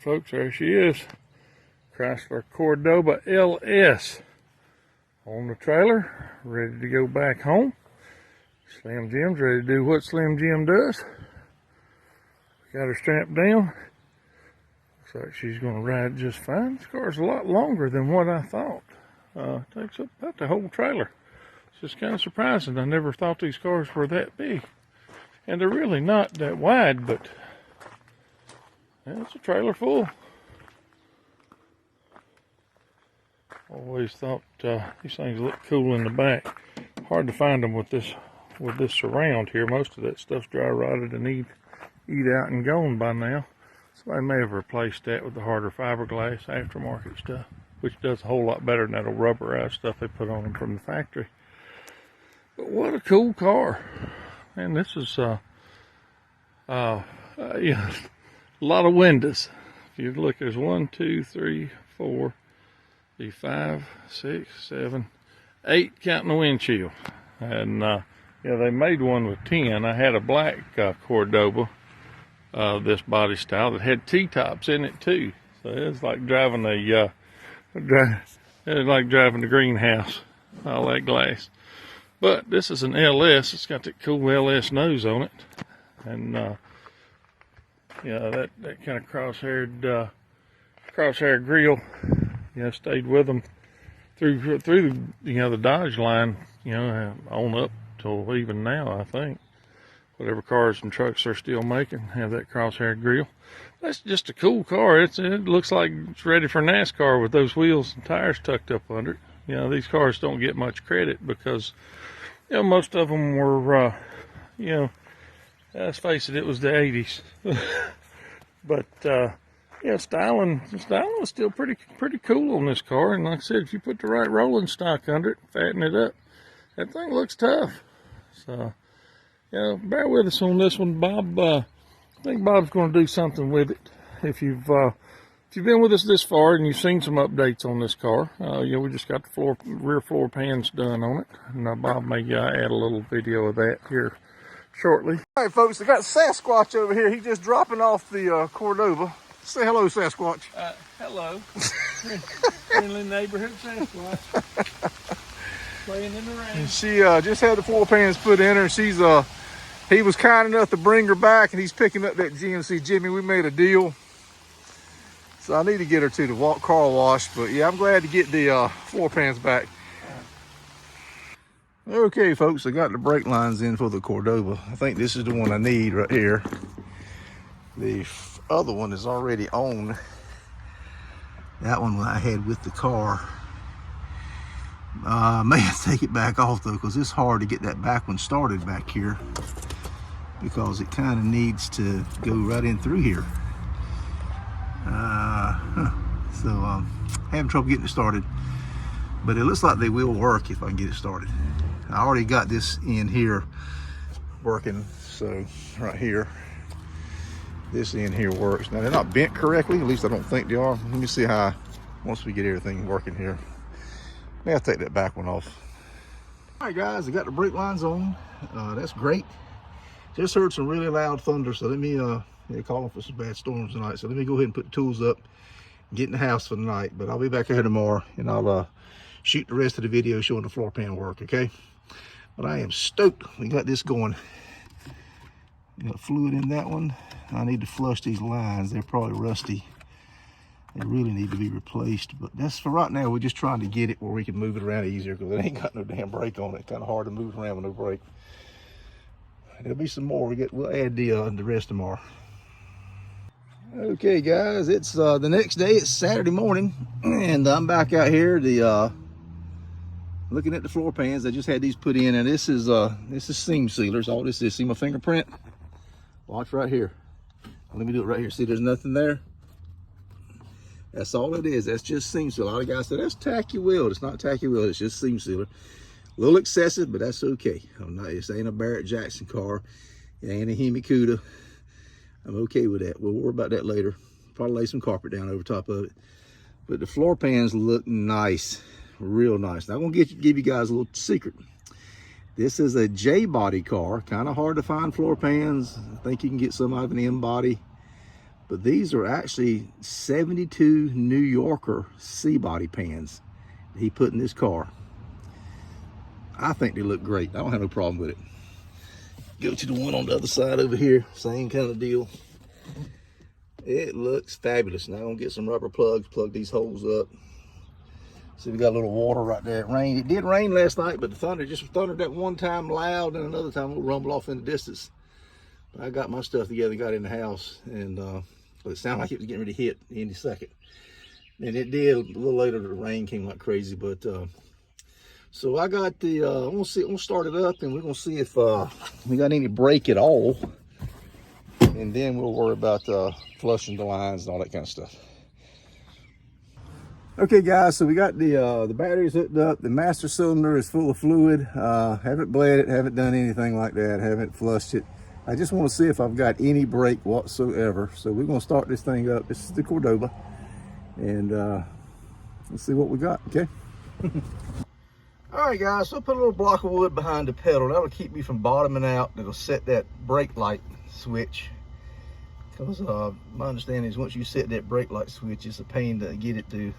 folks, there she is. Chrysler Cordoba LS on the trailer, ready to go back home. Slim Jim's ready to do what Slim Jim does. Got her strapped down. Looks like she's going to ride just fine. This car's a lot longer than what I thought. Takes up about the whole trailer. It's just kind of surprising. I never thought these cars were that big. And they're really not that wide, but yeah, it's a trailer full. Always thought these things look cool in the back. Hard to find them with this surround here. Most of that stuff's dry rotted and eat out and gone by now. Somebody may have replaced that with the harder fiberglass aftermarket stuff, which does a whole lot better than that old rubberized stuff they put on them from the factory. But what a cool car. And this is yeah, a lot of windows. If you look, there's 1, 2, 3, 4, 5, 6, 7, 8 counting the windshield. And yeah, they made one with 10. I had a black Cordoba, this body style, that had T-tops in it too. So it's like driving a the greenhouse, all that glass. But this is an LS. It's got that cool LS nose on it, and yeah, that kind of crosshair grill, stayed with them through the Dodge line, on up till even now. I think whatever cars and trucks they're still making have that crosshair grill. That's just a cool car. It looks like it's ready for NASCAR with those wheels and tires tucked up under it. These cars don't get much credit because most of them were let's face it, was the 80s. But styling is still pretty cool on this car. And like I said, if you put the right rolling stock under it, fatten it up, that thing looks tough. So bear with us on this one, Bob. I think Bob's going to do something with it. If you've been with us this far and you've seen some updates on this car, we just got the rear floor pans done on it, and Bob may add a little video of that here shortly. All right, folks, I got Sasquatch over here. He's just dropping off the Cordoba. Say hello, Sasquatch. Hello. Friendly neighborhood Sasquatch. Playing in the rain. And she just had the floor pans put in her. He was kind enough to bring her back, and he's picking up that GMC Jimmy. We made a deal. So I need to get her to the car wash, but yeah, I'm glad to get the floor pans back. Okay, folks, I got the brake lines in for the Cordoba. I think this is the one I need right here. The other one is already on. That one I had with the car. I may have to take it back off though, because it's hard to get that back one started back here, because it kind of needs to go right in through here. So having trouble getting it started, but it looks like they will work if I can get it started. I already got this in here working, so right here, this end here works. Now they're not bent correctly, at least I don't think they are. Let me see how, once we get everything working here. May have to take that back one off. All right, guys, I got the brake lines on. That's great. Just heard some really loud thunder, so let me, they're calling for some bad storms tonight, so let me go ahead and put the tools up, get in the house for the night. But I'll be back here tomorrow, and I'll shoot the rest of the video showing the floor pan work, okay? But I am stoked we got this going. Got fluid in that one. I need to flush these lines. They're probably rusty. They really need to be replaced, but that's for right now. We're just trying to get it where we can move it around easier, because it ain't got no damn brake on it. Kind of hard to move around with no brake. There'll be some more. We'll add the rest tomorrow. Okay, guys, it's the next day. It's Saturday morning, and I'm back out here looking at the floor pans. I just had these put in, and this is seam sealers. All this is. See my fingerprint? Watch right here. Let me do it right here. See, there's nothing there. That's all it is. That's just seam sealer. A lot of guys say that's tacky weld. It's not tacky weld. It's just seam sealer. A little excessive, but that's okay. This ain't a Barrett Jackson car. It ain't a Hemi Cuda. I'm okay with that. We'll worry about that later. Probably lay some carpet down over top of it. But the floor pans look nice, real nice. Now I'm gonna give you guys a little secret. This is a J body car. Kind of hard to find floor pans. I think you can get some out of an M body. But these are actually 72 New Yorker C-body pans he put in this car. I think they look great. I don't have no problem with it. Go to the one on the other side over here, same kind of deal. It looks fabulous. Now I'm gonna get some rubber plugs, plug these holes up. See, we got a little water right there. It rained. It did rain last night, but the thunder just thundered that one time loud, and another time it would rumble off in the distance. But I got my stuff together, got in the house, and it sounded like it was getting ready to hit any second. And it did. A little later, the rain came like crazy. But so I got the. I'm gonna start it up, and we're gonna see if we got any break at all, and then we'll worry about flushing the lines and all that kind of stuff. Okay guys, so we got the batteries hooked up. The master cylinder is full of fluid. Haven't bled it, haven't done anything like that, haven't flushed it. I just want to see if I've got any break whatsoever. So we're going to start this thing up. This is the Cordoba, and let's see what we got, okay? All right guys, so I put a little block of wood behind the pedal. That'll keep me from bottoming out. It'll set that brake light switch. Because my understanding is once you set that brake light switch, it's a pain to get it to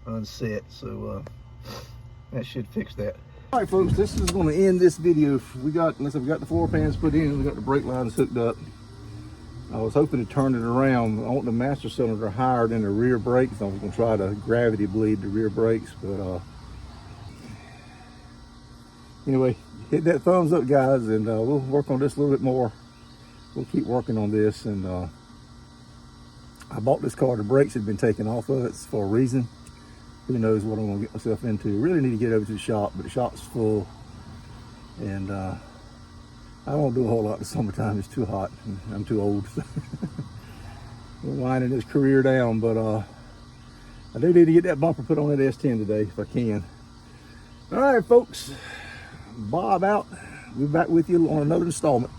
unset. So that should fix that. All right folks, this is going to end this video. Unless I've got the floor pans put in, we got the brake lines hooked up. I was hoping to turn it around. I want the master cylinder higher than the rear brakes. I was going to try to gravity bleed the rear brakes, but anyway, hit that thumbs up guys, and we'll work on this a little bit more. We'll keep working on this. And I bought this car. The brakes had been taken off of it for a reason. Who knows what I'm gonna get myself into. Really need to get over to the shop, but the shop's full, and I won't do a whole lot in the summertime. It's too hot. I'm too old. We're winding this career down, but I do need to get that bumper put on that S10 today if I can. All right folks, Bob out. We'll be back with you on another installment.